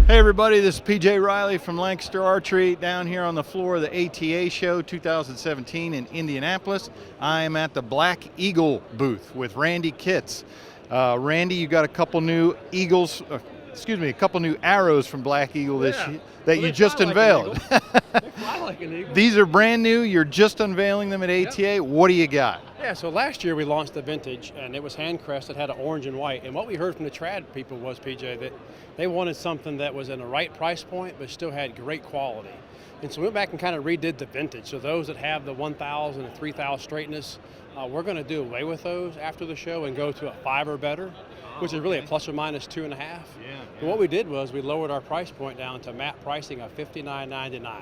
Hey everybody, this is PJ Riley from Lancaster Archery down here on the floor of the ATA show 2017 in Indianapolis. I am at the Black Eagle booth with Randy Kitts. Randy, you got a couple new a couple new arrows from Black Eagle this year that you just unveiled. They fly like an eagle. These are brand new, you're just unveiling them at ATA. Yep. What do you got? Yeah, so last year we launched the vintage, and it was hand crested, had an orange and white. And what we heard from the trad people was, PJ, that they wanted something that was in the right price point but still had great quality. And so we went back and kind of redid the vintage. So those that have the 1,000 and 3,000 straightness, we're going to do away with those after the show and go to a 5 or better, which is really a plus or minus 2.5. But what we did was we lowered our price point down to MAP pricing of $59.99.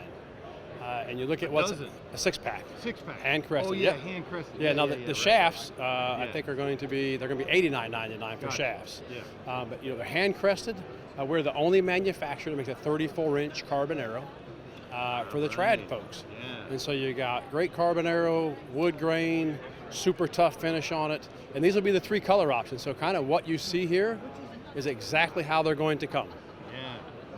And you look at what's a 6-pack. 6-pack. Hand crested. Oh yeah, yep. hand crested. Yeah, now the shafts, I think are going to be $89.99 for shafts. Yeah. But you know, they're hand crested. We're the only manufacturer to make a 34-inch carbon arrow for the trad folks. Yeah. And so you got great carbon arrow, wood grain, super tough finish on it, and these will be the 3 color options. So kind of what you see here is exactly how they're going to come. Yeah,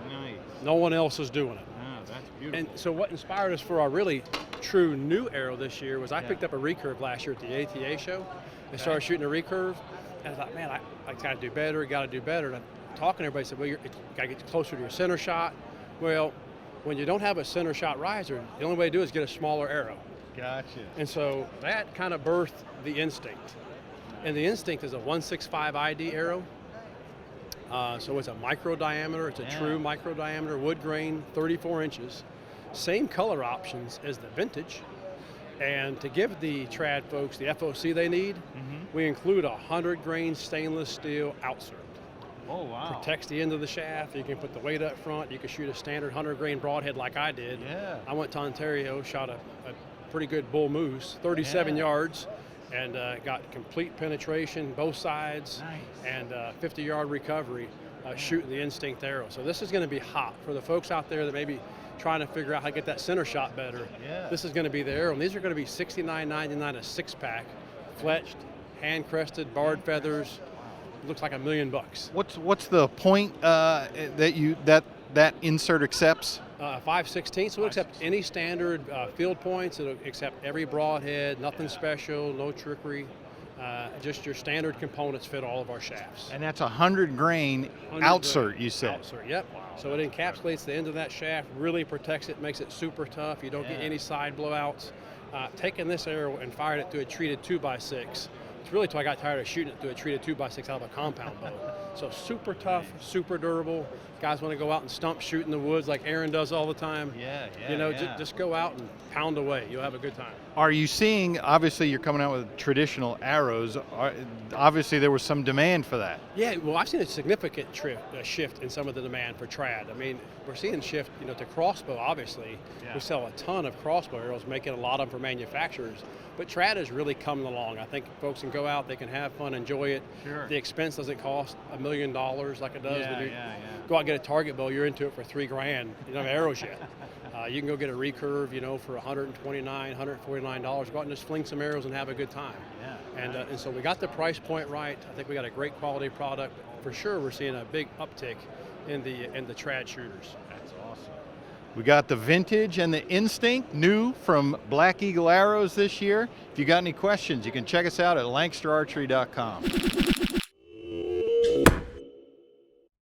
nice. No one else is doing it. That's beautiful. And so what inspired us for our really true new arrow this year was I picked up a recurve last year at the ATA show and started shooting a recurve. And I thought, man, I got to do better, got to do better. And I'm talking to everybody, said, well, you got to get closer to your center shot. Well, when you don't have a center shot riser, the only way to do it is get a smaller arrow. Gotcha. And so that kind of birthed the Instinct. And the Instinct is a 165 ID arrow. So it's a micro diameter, it's a true micro diameter, wood grain, 34 inches. Same color options as the vintage. And to give the trad folks the FOC they need, we include a 100 grain stainless steel outsert. Oh wow. Protects the end of the shaft, you can put the weight up front, you can shoot a standard 100 grain broadhead like I did. Yeah. I went to Ontario, shot a pretty good bull moose, 37 yards. And got complete penetration, both sides, and 50-yard recovery shooting the Instinct arrow. So this is going to be hot for the folks out there that may be trying to figure out how to get that center shot better. Yeah. This is going to be the arrow, and these are going to be $69.99 a 6-pack, fletched, hand crested, barred feathers. Looks like $1 million. What's the point that insert accepts? 5/16, so it'll accept any standard field points. It'll accept every broadhead, nothing special, no trickery. Just your standard components fit all of our shafts. And that's a 100 grain outsert, you said? Outsert, yep. Wow. So it encapsulates the end of that shaft, really protects it, makes it super tough. You don't get any side blowouts. Taking this arrow and firing it through a treated 2x6, it's really till I got tired of shooting it through a treated 2x6 out of a compound bow. So super tough, super durable. Guys want to go out and stump shoot in the woods like Aaron does all the time. Just go out and pound away. You'll have a good time. Are you seeing, obviously you're coming out with traditional arrows, obviously there was some demand for that. Yeah, well I've seen a significant shift in some of the demand for trad. I mean, we're seeing shift, to crossbow obviously. We sell a ton of crossbow arrows, making a lot of them for manufacturers. But trad is really coming along. I think folks can go out, they can have fun, enjoy it. Sure. The expense doesn't cost $1 million like it does when you go out and get a target bow, you're into it for $3 grand. You don't have arrows yet. You can go get a recurve, for $129, $149. Go out and just fling some arrows and have a good time. And so we got the price point right. I think we got a great quality product. For sure, we're seeing a big uptick in the trad shooters. That's awesome. We got the vintage and the Instinct, new from Black Eagle Arrows this year. If you got any questions, you can check us out at lancasterarchery.com.